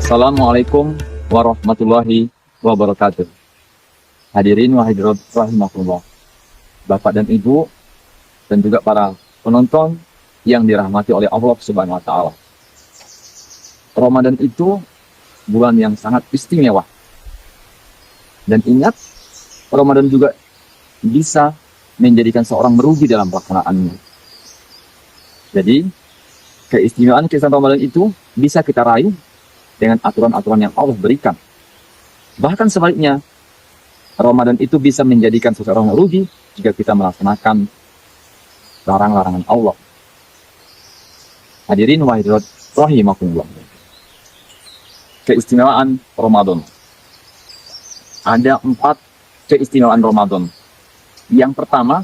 Assalamualaikum warahmatullahi wabarakatuh. Hadirin wa hadirat rahimakumullah. Bapak dan Ibu dan juga para penonton yang dirahmati oleh Allah Subhanahu wa taala. Ramadan itu bulan yang sangat istimewa. Dan ingat, Ramadan juga bisa menjadikan seorang merugi dalam pelaksanaannya. Jadi, keistimewaan Ramadan itu bisa kita raih dengan aturan-aturan yang Allah berikan. Bahkan sebaliknya, Ramadan itu bisa menjadikan seseorang merugi jika kita melaksanakan larang-larangan Allah. Hadirin wa hadirat rahimakumullah. Keistimewaan Ramadan. Ada 4 keistimewaan Ramadan. Yang pertama,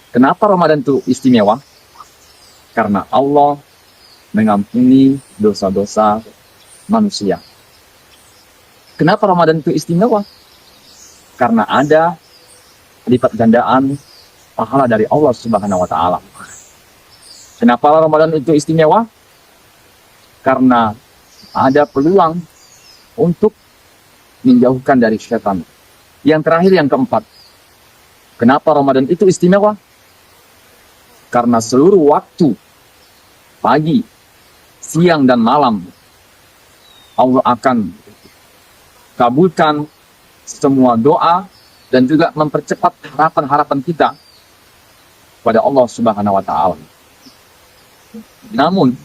kenapa Ramadan itu istimewa? Karena Allah mengampuni dosa-dosa manusia. Kenapa Ramadan itu istimewa? Karena ada lipat gandaan pahala dari Allah Subhanahu wa taala. Kenapa Ramadan itu istimewa? Karena ada peluang untuk menjauhkan dari syaitan. Yang terakhir, yang keempat. Kenapa Ramadan itu istimewa? Karena seluruh waktu, pagi, siang, dan malam, Allah akan kabulkan semua doa dan juga mempercepat harapan-harapan kita pada Allah Subhanahu wa taala. Namun,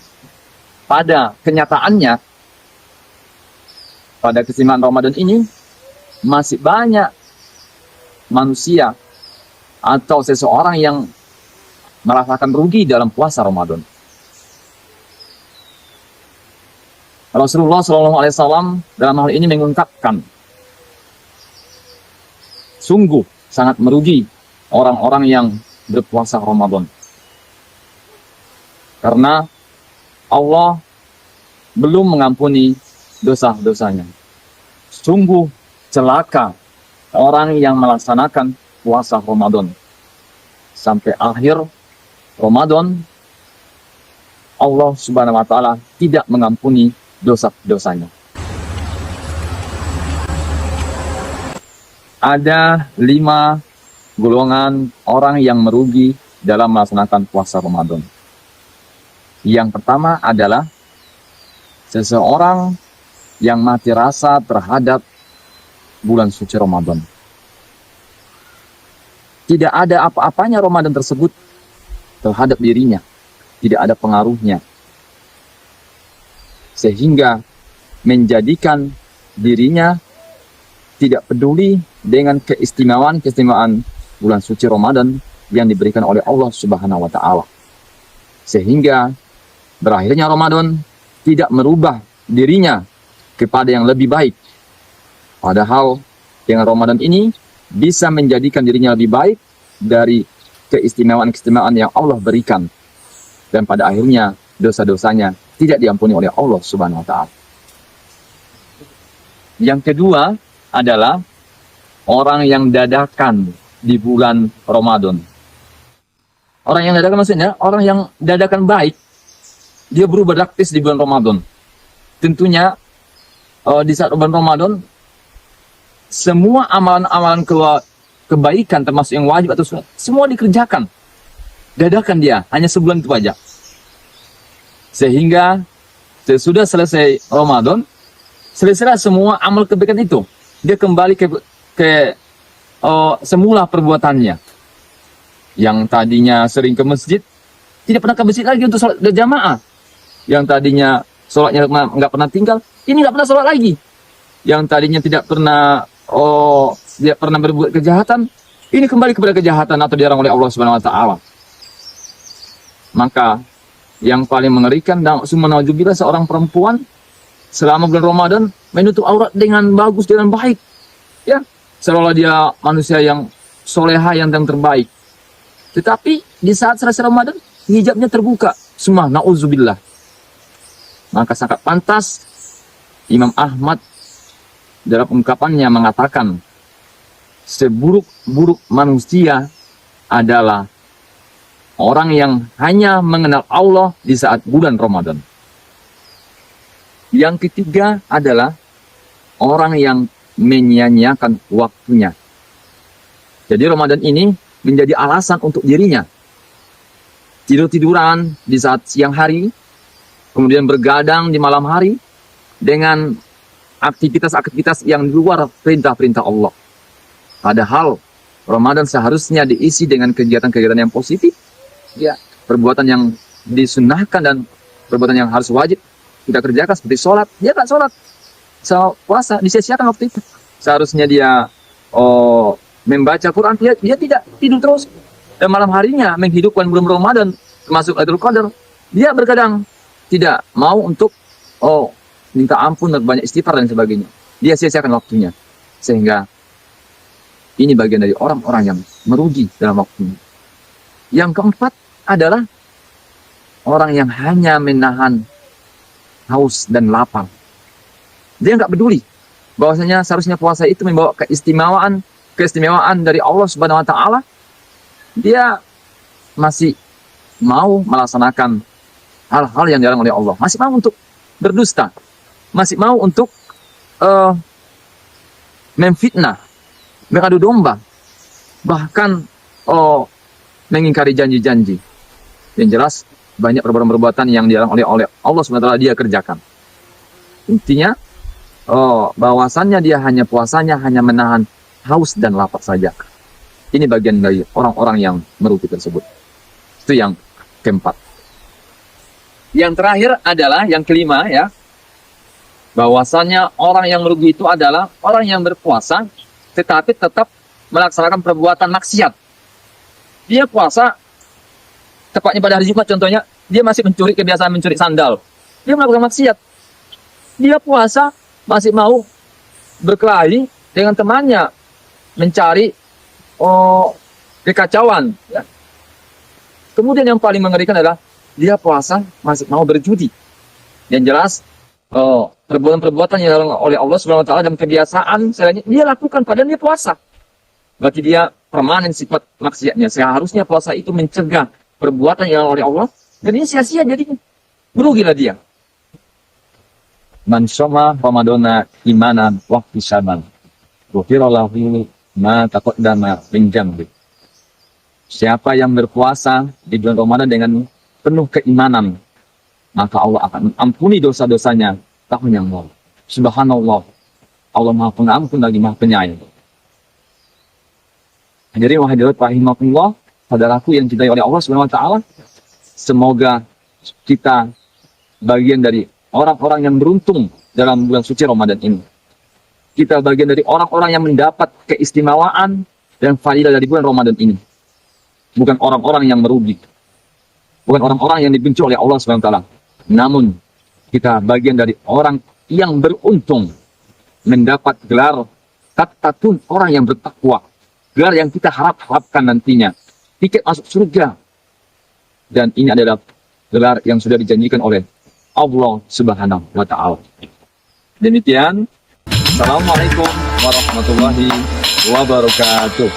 pada kenyataannya, pada keistimewaan Ramadan ini, masih banyak manusia atau seseorang yang merasakan rugi dalam puasa Ramadan. Rasulullah SAW dalam hal ini mengungkapkan, sungguh sangat merugi orang-orang yang berpuasa Ramadan. Karena Allah belum mengampuni dosa-dosanya. Sungguh celaka orang yang melaksanakan puasa Ramadan. Sampai akhir Ramadan, Allah Subhanahu wa taala tidak mengampuni dosa-dosanya. Ada 5 golongan orang yang merugi dalam melaksanakan puasa Ramadan. Yang pertama adalah seseorang yang mati rasa terhadap bulan suci Ramadan. Tidak ada apa-apanya Ramadan tersebut terhadap dirinya. Tidak ada pengaruhnya. Sehingga menjadikan dirinya tidak peduli dengan keistimewaan bulan suci Ramadan yang diberikan oleh Allah Subhanahu wa taala. Sehingga berakhirnya Ramadan tidak merubah dirinya kepada yang lebih baik. Padahal dengan Ramadan ini bisa menjadikan dirinya lebih baik dari keistimewaan-keistimewaan yang Allah berikan. Dan pada akhirnya dosa-dosanya tidak diampuni oleh Allah Subhanahu wa taala. Yang kedua adalah orang yang dadakan di bulan Ramadan. Orang yang dadakan maksudnya orang yang dadakan baik, dia berubah drastis di bulan Ramadan. Tentunya di saat bulan Ramadan, semua amalan-amalan kebaikan termasuk yang wajib atau sunat, semua dikerjakan. Dadakan dia, hanya sebulan itu aja. Sehingga sesudah selesai Ramadan, selesai semua amal kebaikan itu. Dia kembali ke semula perbuatannya. Yang tadinya sering ke masjid, tidak pernah ke masjid lagi untuk sholat berjamaah. Yang tadinya sholatnya nggak pernah tinggal, ini nggak pernah sholat lagi. Yang tadinya tidak pernah berbuat kejahatan, ini kembali kepada kejahatan atau dilarang oleh Allah Subhanahu wa taala. Maka yang paling mengerikan dan subhanallah, seorang perempuan selama bulan Ramadan menutup aurat dengan bagus, dengan baik. Ya, seolah dia manusia yang soleha, yang terbaik. Tetapi di saat selesai Ramadan, hijabnya terbuka. Semua na'udzubillah. Maka sangat pantas Imam Ahmad dalam ungkapannya mengatakan, seburuk-buruk manusia adalah orang yang hanya mengenal Allah di saat bulan Ramadan. Yang ketiga adalah orang yang menyia-nyiakan waktunya. Jadi Ramadan ini menjadi alasan untuk dirinya tidur-tiduran di saat siang hari, kemudian bergadang di malam hari dengan aktivitas-aktivitas yang di luar perintah-perintah Allah. Padahal Ramadan seharusnya diisi dengan kegiatan-kegiatan yang positif, ya, perbuatan yang disunnahkan dan perbuatan yang harus wajib kita kerjakan seperti sholat. Dia tak sholat, puasa disia-siakan waktu itu. Seharusnya dia membaca Quran, dia tidak tidur terus. Dan malam harinya menghidupkan bulan Ramadan, termasuk Lailatul Qadar, dia bergadang, tidak mau untuk minta ampun dan banyak istighfar dan sebagainya. Dia sia-siakan waktunya. Sehingga ini bagian dari orang-orang yang merugi dalam waktunya. Yang keempat adalah orang yang hanya menahan haus dan lapar. Dia nggak peduli bahwasanya seharusnya puasa itu membawa keistimewaan dari Allah Subhanahu wa taala. Dia masih mau melaksanakan hal-hal yang dilarang oleh Allah, masih mau untuk berdusta, masih mau untuk memfitnah, mengadu domba, bahkan mengingkari janji-janji. Yang jelas banyak perbuatan-perbuatan yang dilarang oleh Allah SWT dia kerjakan. Intinya bahwasannya dia hanya puasanya hanya menahan haus dan lapar saja. Ini bagian dari orang-orang yang merugi tersebut. Itu yang keempat. Yang terakhir adalah yang kelima, ya, bahwasannya orang yang merugi itu adalah orang yang berpuasa tetapi tetap melaksanakan perbuatan maksiat. Dia puasa, tepatnya pada hari Jumat contohnya, dia masih kebiasaan mencuri sandal. Dia melakukan maksiat. Dia puasa masih mau berkelahi dengan temannya, mencari kekacauan, ya. Kemudian yang paling mengerikan adalah dia puasa masih mau berjudi. Yang jelas perbuatan-perbuatan yang dilarang oleh Allah Subhanahu wa taala dan kebiasaan selainnya dia lakukan padahal dia puasa. Berarti dia permanen sifat maksiatnya. Seharusnya puasa itu mencegah perbuatan yang dilarang oleh Allah, dan ini sia-sia jadinya. Merugilah dia. Man shoma Ramadana imanan wa ihtisaban, ghufira lahu ma taqaddama min dzambi. Siapa yang berpuasa di bulan Ramadan dengan penuh keimanan, maka Allah akan mengampuni dosa-dosanya tahun yang lalu. Subhanallah. Allah Maha Pengampun lagi Maha Penyayang. Hadirin wa hadirat rahimakumullah, saudaraku yang dicintai oleh Allah Subhanahu wa taala, semoga kita bagian dari orang-orang yang beruntung dalam bulan suci Ramadan ini. Kita bagian dari orang-orang yang mendapat keistimewaan dan fadilah dari bulan Ramadan ini. Bukan orang-orang yang merugi. Bukan orang-orang yang dibenci oleh Allah SWT. Namun, kita bagian dari orang yang beruntung mendapat gelar tatatun orang yang bertakwa. Gelar yang kita harapkan nantinya. Tiket masuk surga. Dan ini adalah gelar yang sudah dijanjikan oleh Allah Subhanahu wa taala. Demikian. Assalamualaikum warahmatullahi wabarakatuh.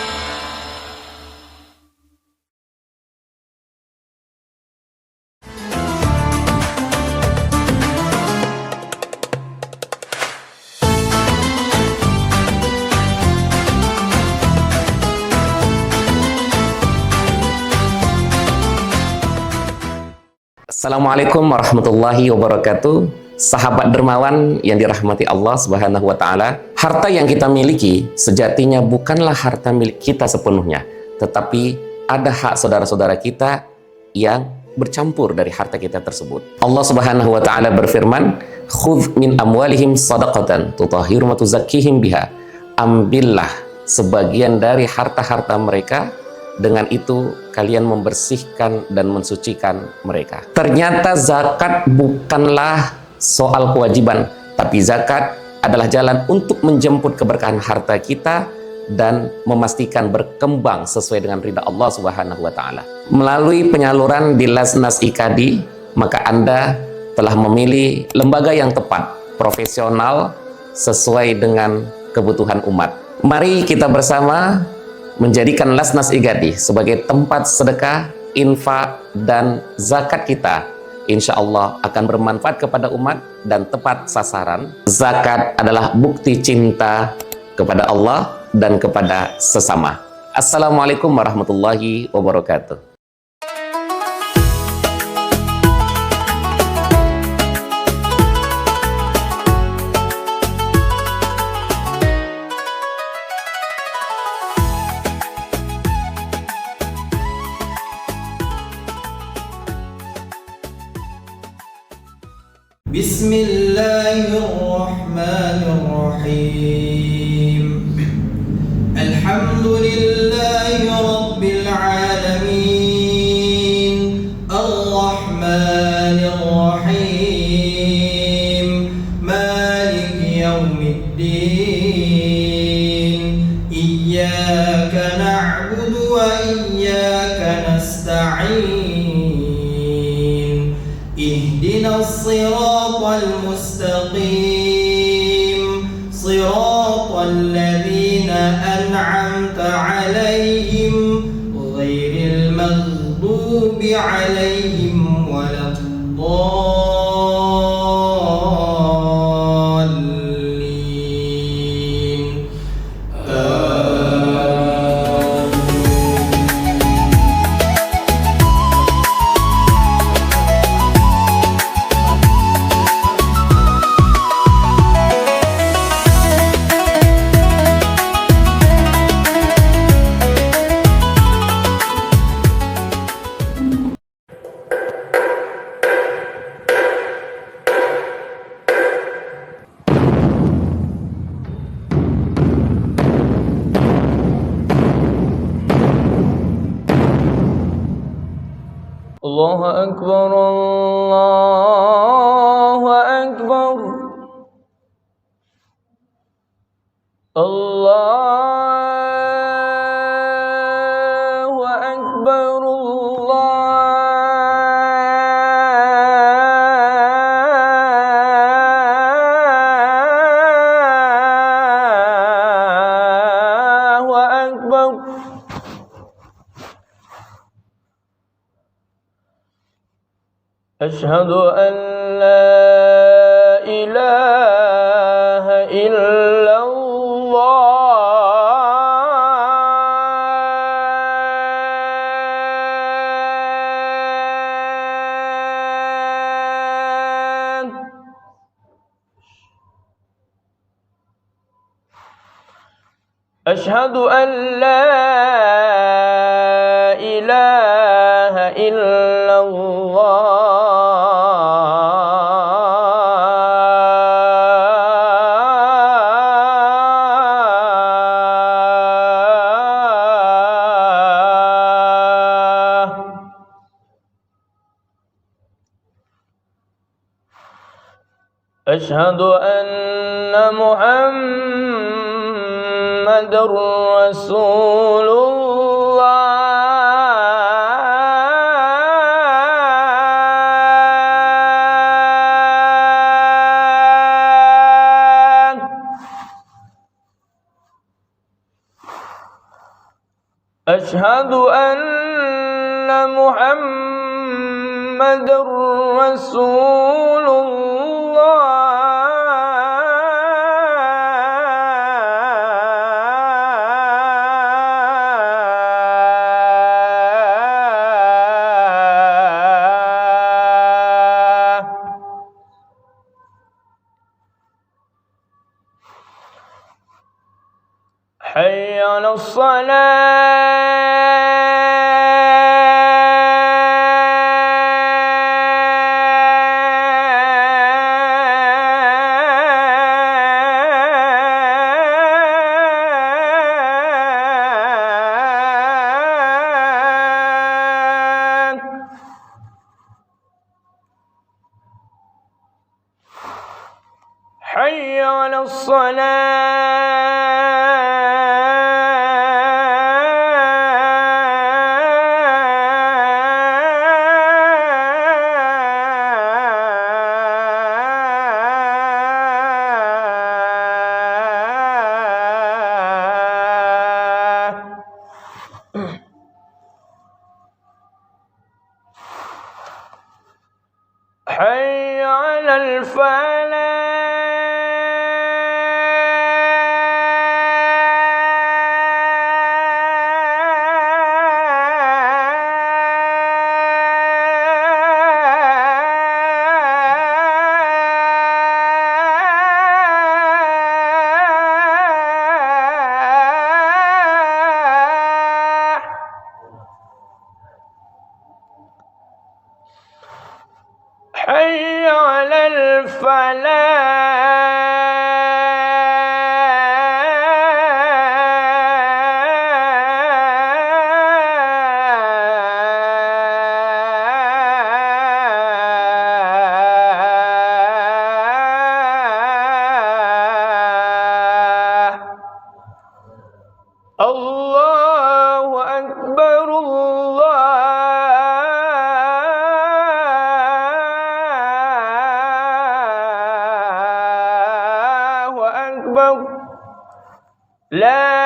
Assalamualaikum warahmatullahi wabarakatuh. Sahabat dermawan yang dirahmati Allah Subhanahu wa taala, harta yang kita miliki sejatinya bukanlah harta milik kita sepenuhnya, tetapi ada hak saudara-saudara kita yang bercampur dari harta kita tersebut. Allah Subhanahu wa taala berfirman, "Khudz min amwalihim shadaqatan tutahhiruhum wa tuzakkihim biha." Ambillah sebagian dari harta-harta mereka, dengan itu kalian membersihkan dan mensucikan mereka. Ternyata zakat bukanlah soal kewajiban, tapi zakat adalah jalan untuk menjemput keberkahan harta kita dan memastikan berkembang sesuai dengan ridha Allah Subhanahu wa taala. Melalui penyaluran di Lasnas IKADI, maka Anda telah memilih lembaga yang tepat, profesional, sesuai dengan kebutuhan umat. Mari kita bersama menjadikan Lasnas IKADI sebagai tempat sedekah, infak, dan zakat kita insya Allah akan bermanfaat kepada umat dan tepat sasaran. Zakat adalah bukti cinta kepada Allah dan kepada sesama. Assalamualaikum warahmatullahi wabarakatuh. Bismillahirrahmanirrahim. Alhamdulillahi rabbil alamin. Ar-Rahmanir Rahim. Maliki yaumiddin. Iyyaka na'budu wa iyyaka nasta'in. Ihdinas siratal mustaqim. Siratal ladzina an'amta 'alaihim ghairil maghdubi 'alaihim waladdallin. Allahu Akbar, Allahu Akbar, Allahu Akbar, Allahu Akbar. أشهد أن لا إله إلا الله. أشهد أن لا إله إلا الله. أشهد أن محمد رسول الله. أشهد أن محمد رسول الله. حي على الصلاة. حي على الصلاة. حي على الفلاح حي على الفلاح الله أكبر الله أكبر لا